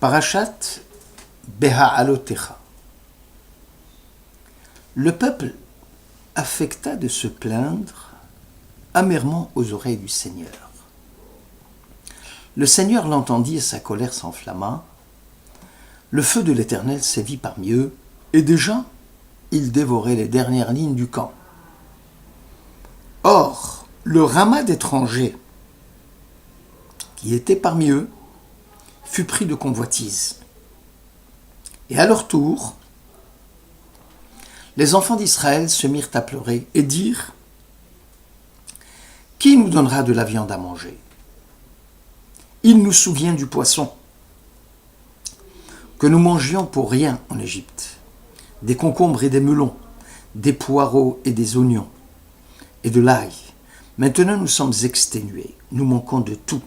Parashat Beha'alotecha. Le peuple affecta de se plaindre amèrement aux oreilles du Seigneur. Le Seigneur l'entendit et sa colère s'enflamma. Le feu de l'Éternel sévit parmi eux, et déjà, il dévorait les dernières lignes du camp. Or, le ramas d'étrangers qui était parmi eux fut pris de convoitise. Et à leur tour, les enfants d'Israël se mirent à pleurer et dirent : « Qui nous donnera de la viande à manger ? Il nous souvient du poisson que nous mangions pour rien en Égypte, des concombres et des melons, des poireaux et des oignons, et de l'ail. Maintenant nous sommes exténués, nous manquons de tout.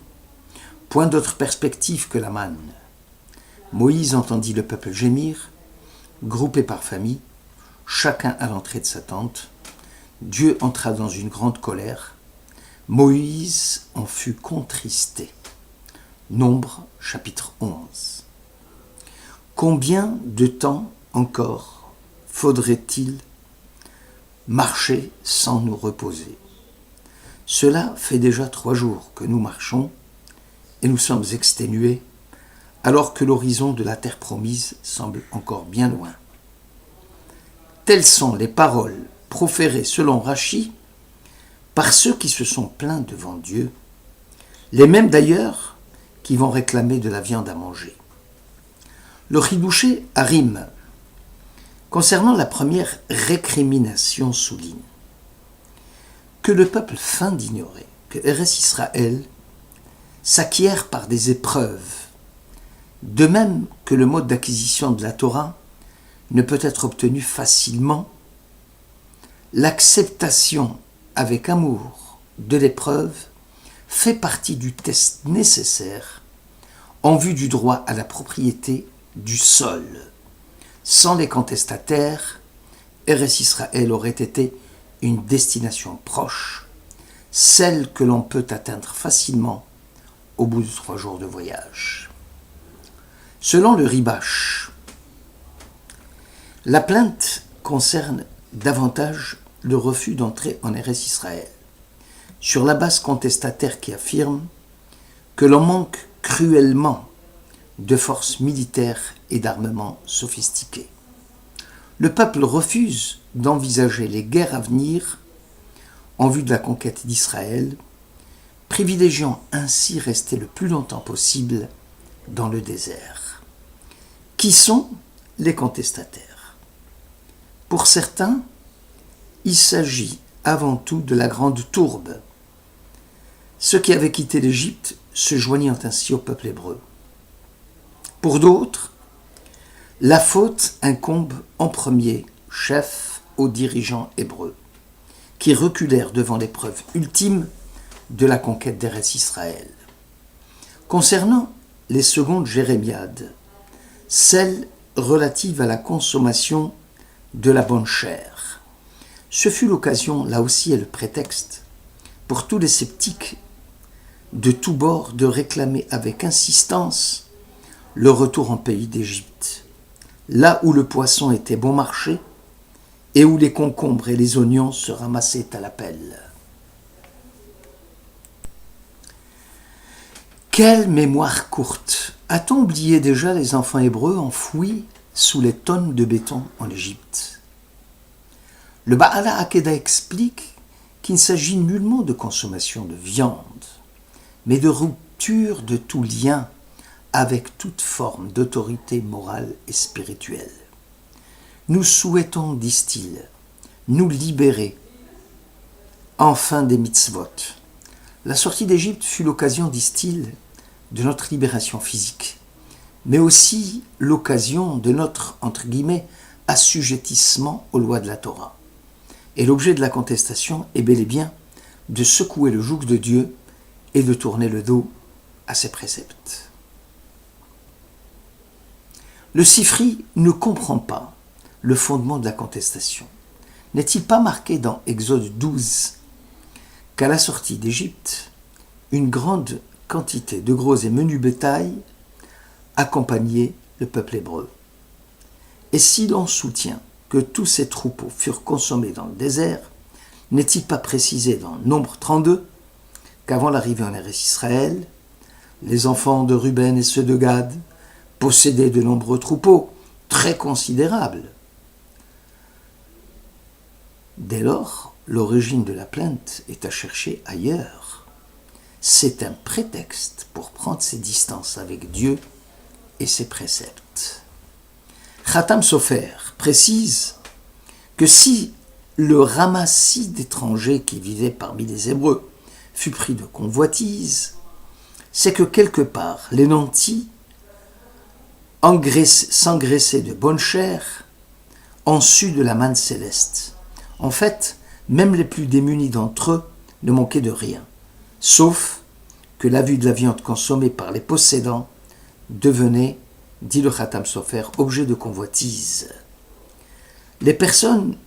Point d'autre perspective que la manne. » Moïse entendit le peuple gémir, groupé par famille, chacun à l'entrée de sa tente. Dieu entra dans une grande colère. Moïse en fut contristé. Nombre, chapitre 11. Combien de temps encore faudrait-il marcher sans nous reposer ? Cela fait déjà 3 jours que nous marchons et nous sommes exténués, alors que l'horizon de la terre promise semble encore bien loin. Telles sont les paroles proférées selon Rachi par ceux qui se sont plaints devant Dieu, les mêmes d'ailleurs qui vont réclamer de la viande à manger. Le Chidouché Harim, concernant la première récrimination, souligne que le peuple feint d'ignorer que Eretz Israël s'acquiert par des épreuves, de même que le mode d'acquisition de la Torah ne peut être obtenu facilement. L'acceptation avec amour de l'épreuve fait partie du test nécessaire en vue du droit à la propriété du sol. Sans les contestataires, Eretz Israël aurait été une destination proche, celle que l'on peut atteindre facilement au bout de 3 jours de voyage. Selon le Ribash, la plainte concerne davantage le refus d'entrer en Eretz Israël, sur la base contestataire qui affirme que l'on manque cruellement de forces militaires et d'armements sophistiqués. Le peuple refuse d'envisager les guerres à venir en vue de la conquête d'Israël, privilégiant ainsi rester le plus longtemps possible dans le désert. Qui sont les contestataires ? Pour certains, il s'agit avant tout de la grande tourbe, ceux qui avaient quitté l'Égypte se joignant ainsi au peuple hébreu. Pour d'autres, la faute incombe en premier chef aux dirigeants hébreux, qui reculèrent devant l'épreuve ultime de la conquête d'Eretz Israël. Concernant les secondes jérémiades, celle relative à la consommation de la bonne chair, ce fut l'occasion, là aussi et le prétexte, pour tous les sceptiques de tous bords de réclamer avec insistance le retour en pays d'Égypte, là où le poisson était bon marché et où les concombres et les oignons se ramassaient à la pelle. Quelle mémoire courte! A-t-on oublié déjà les enfants hébreux enfouis sous les tonnes de béton en Égypte ? Le Baal HaAkeda explique qu'il ne s'agit nullement de consommation de viande, mais de rupture de tout lien avec toute forme d'autorité morale et spirituelle. Nous souhaitons, disent-ils, nous libérer enfin des mitzvot. La sortie d'Égypte fut l'occasion, disent-ils, de notre libération physique, mais aussi l'occasion de notre, entre guillemets, assujettissement aux lois de la Torah. Et l'objet de la contestation est bel et bien de secouer le joug de Dieu et de tourner le dos à ses préceptes. Le Sifri ne comprend pas le fondement de la contestation. N'est-il pas marqué dans Exode 12 qu'à la sortie d'Égypte, une grande quantité de gros et menus bétail accompagner le peuple hébreu. Et si l'on soutient que tous ces troupeaux furent consommés dans le désert, n'est-il pas précisé dans Nombre 32 qu'avant l'arrivée en Eretz Israël, les enfants de Ruben et ceux de Gad possédaient de nombreux troupeaux très considérables. Dès lors, l'origine de la plainte est à chercher ailleurs. C'est un prétexte pour prendre ses distances avec Dieu et ses préceptes. Khatam Sofer précise que si le ramassis d'étrangers qui vivaient parmi les Hébreux fut pris de convoitise, c'est que quelque part les nantis, s'engraissaient de bonne chair, en su de la manne céleste. En fait, même les plus démunis d'entre eux ne manquaient de rien, sauf que la vue de la viande consommée par les possédants devenait, dit le Khatam Sofer, objet de convoitise. Les personnes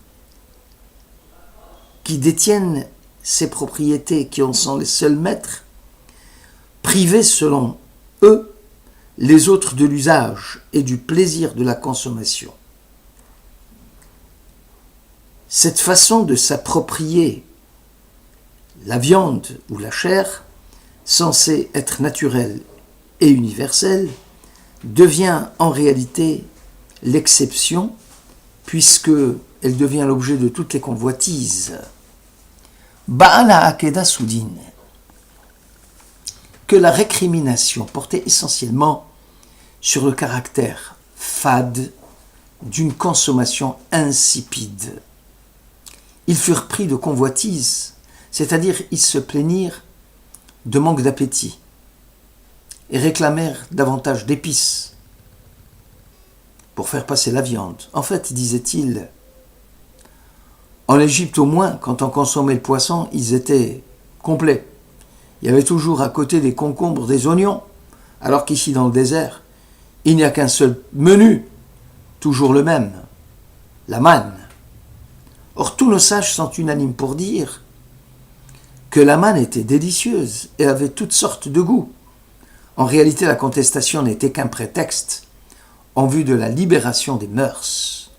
qui détiennent ces propriétés, qui en sont les seuls maîtres, privaient selon eux les autres de l'usage et du plaisir de la consommation. Cette façon de s'approprier la viande ou la chair, censée être naturelle et universelle, devient en réalité l'exception, puisqu'elle devient l'objet de toutes les convoitises. Baal HaAkeda souligne que la récrimination portait essentiellement sur le caractère fade d'une consommation insipide. Ils furent pris de convoitise, c'est-à-dire ils se plaignirent de manque d'appétit et réclamèrent davantage d'épices pour faire passer la viande. En fait, disait-il, en Égypte au moins, quand on consommait le poisson, ils étaient complets. Il y avait toujours à côté des concombres, des oignons, alors qu'ici dans le désert, il n'y a qu'un seul menu, toujours le même, la manne. Or, tous nos sages sont unanimes pour dire que la manne était délicieuse et avait toutes sortes de goûts. En réalité, la contestation n'était qu'un prétexte en vue de la libération des mœurs.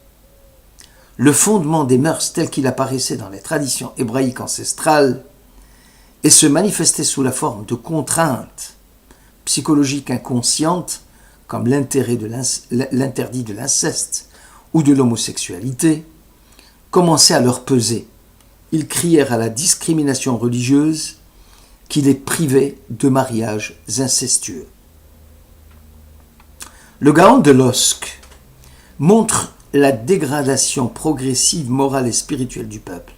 Le fondement des mœurs tel qu'il apparaissait dans les traditions hébraïques ancestrales et se manifestait sous la forme de contraintes psychologiques inconscientes comme l'interdit de l'inceste ou de l'homosexualité, commençait à leur peser. Ils crièrent à la discrimination religieuse qui les privait de mariages incestueux. Le Gaon de Losk montre la dégradation progressive morale et spirituelle du peuple.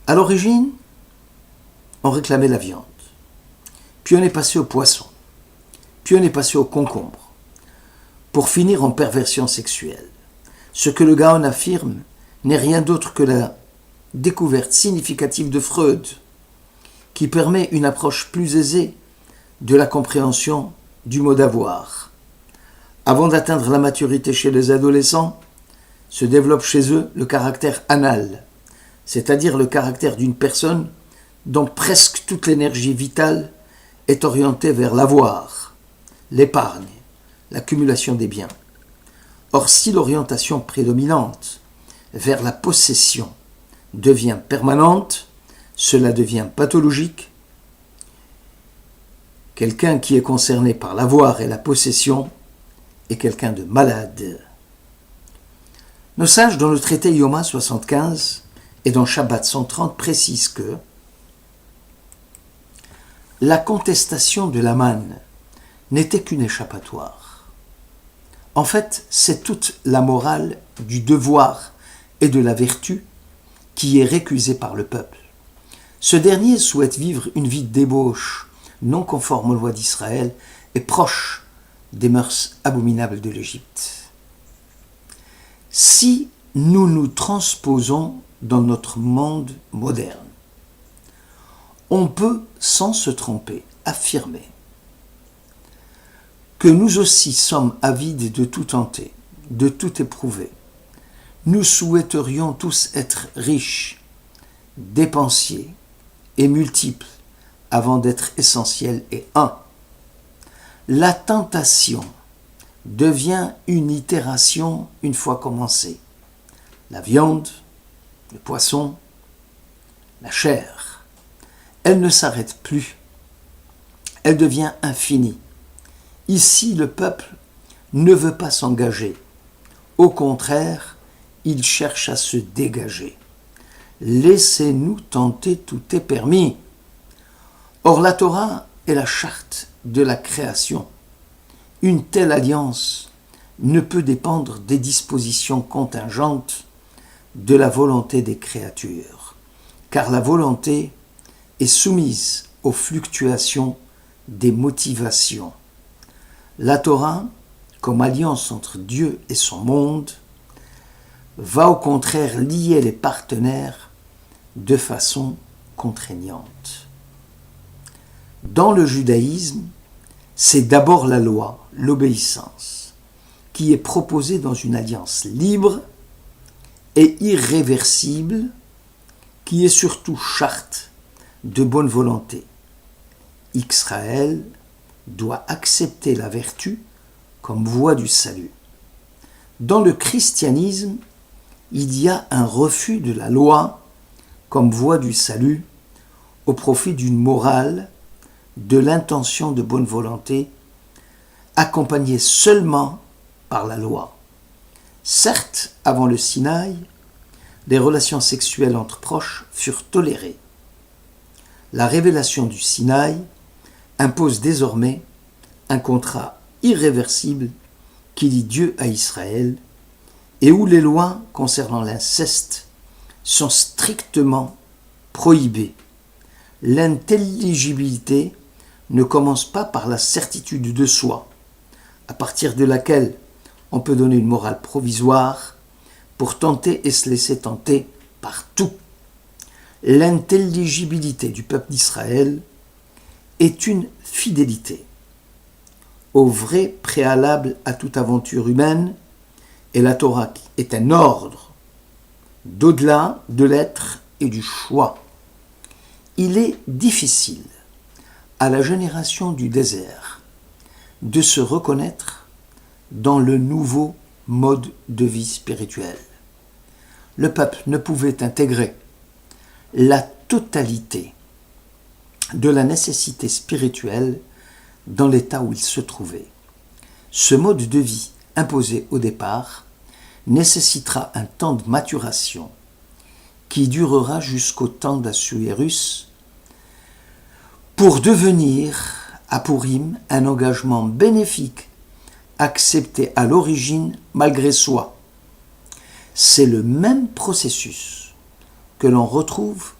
À l'origine, on réclamait la viande, puis on est passé au poisson, puis on est passé au concombre, pour finir en perversion sexuelle. Ce que le Gaon affirme n'est rien d'autre que la découverte significative de Freud, qui permet une approche plus aisée de la compréhension du mot d'avoir. Avant d'atteindre la maturité chez les adolescents, se développe chez eux le caractère anal, c'est-à-dire le caractère d'une personne dont presque toute l'énergie vitale est orientée vers l'avoir, l'épargne, l'accumulation des biens. Or, si l'orientation prédominante vers la possession devient permanente, cela devient pathologique. Quelqu'un qui est concerné par l'avoir et la possession est quelqu'un de malade. Nos sages, dans le traité Yoma 75 et dans Shabbat 130, précisent que la contestation de la manne n'était qu'une échappatoire. En fait, c'est toute la morale du devoir et de la vertu qui est récusée par le peuple. Ce dernier souhaite vivre une vie de débauche, non conforme aux lois d'Israël et proche des mœurs abominables de l'Égypte. Si nous nous transposons dans notre monde moderne, on peut, sans se tromper, affirmer que nous aussi sommes avides de tout tenter, de tout éprouver. Nous souhaiterions tous être riches, dépensiers et multiples avant d'être essentiels et un. La tentation devient une itération une fois commencée. La viande, le poisson, la chair, elle ne s'arrête plus. Elle devient infinie. Ici, le peuple ne veut pas s'engager. Au contraire, il cherche à se dégager. Laissez-nous tenter, tout est permis. Or, la Torah est la charte de la création. Une telle alliance ne peut dépendre des dispositions contingentes de la volonté des créatures, car la volonté est soumise aux fluctuations des motivations. La Torah, comme alliance entre Dieu et son monde, va au contraire lier les partenaires de façon contraignante. Dans le judaïsme, c'est d'abord la loi, l'obéissance, qui est proposée dans une alliance libre et irréversible, qui est surtout charte de bonne volonté. Israël doit accepter la vertu comme voie du salut. Dans le christianisme, il y a un refus de la loi comme voie du salut au profit d'une morale, de l'intention de bonne volonté, accompagnée seulement par la loi. Certes, avant le Sinaï, les relations sexuelles entre proches furent tolérées. La révélation du Sinaï impose désormais un contrat irréversible qui lie Dieu à Israël et où les lois concernant l'inceste sont strictement prohibées. L'intelligibilité ne commence pas par la certitude de soi, à partir de laquelle on peut donner une morale provisoire pour tenter et se laisser tenter par tout. L'intelligibilité du peuple d'Israël est une fidélité au vrai préalable à toute aventure humaine, et la Torah est un ordre d'au-delà de l'être et du choix. Il est difficile à la génération du désert de se reconnaître dans le nouveau mode de vie spirituel. Le peuple ne pouvait intégrer la totalité de la nécessité spirituelle dans l'état où il se trouvait. Ce mode de vie imposé au départ nécessitera un temps de maturation qui durera jusqu'au temps d'Assuérus pour devenir à Pourim un engagement bénéfique accepté à l'origine malgré soi. C'est le même processus que l'on retrouve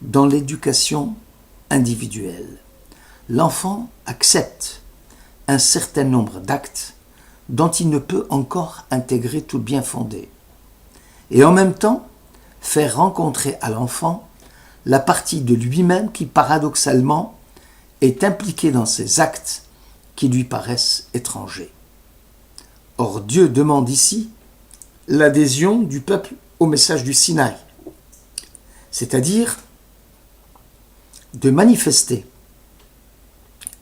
dans l'éducation individuelle. L'enfant accepte un certain nombre d'actes dont il ne peut encore intégrer tout le bien fondé. Et en même temps, faire rencontrer à l'enfant la partie de lui-même qui, paradoxalement, est impliquée dans ces actes qui lui paraissent étrangers. Or, Dieu demande ici l'adhésion du peuple au message du Sinaï, c'est-à-dire de manifester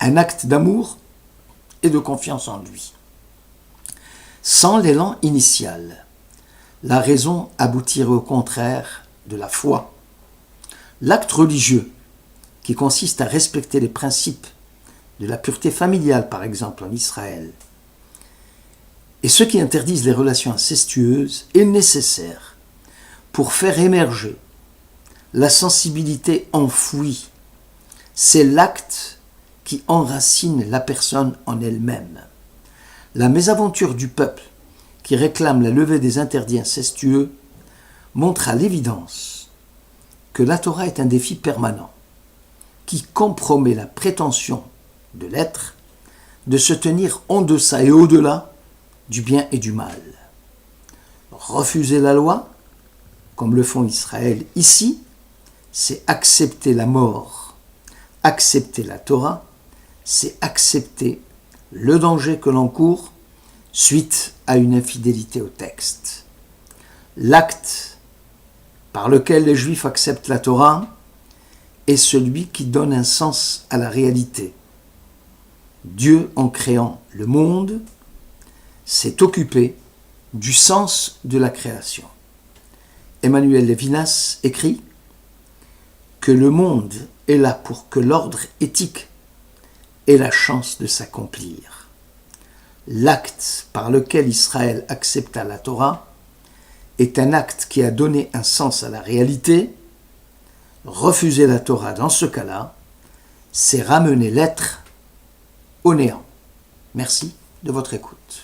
un acte d'amour et de confiance en lui. Sans l'élan initial, la raison aboutirait au contraire de la foi. L'acte religieux, qui consiste à respecter les principes de la pureté familiale, par exemple en Israël, et ceux qui interdisent les relations incestueuses, est nécessaire pour faire émerger la sensibilité enfouie. C'est l'acte qui enracine la personne en elle-même. La mésaventure du peuple qui réclame la levée des interdits incestueux montre à l'évidence que la Torah est un défi permanent qui compromet la prétention de l'être de se tenir en deçà et au-delà du bien et du mal. Refuser la loi, comme le font Israël ici, c'est accepter la mort. Accepter la Torah, c'est accepter le danger que l'on court suite à une infidélité au texte. L'acte par lequel les Juifs acceptent la Torah est celui qui donne un sens à la réalité. Dieu, en créant le monde, s'est occupé du sens de la création. Emmanuel Levinas écrit que le monde est là pour que l'ordre éthique ait la chance de s'accomplir. L'acte par lequel Israël accepta la Torah est un acte qui a donné un sens à la réalité. Refuser la Torah dans ce cas-là, c'est ramener l'être au néant. Merci de votre écoute.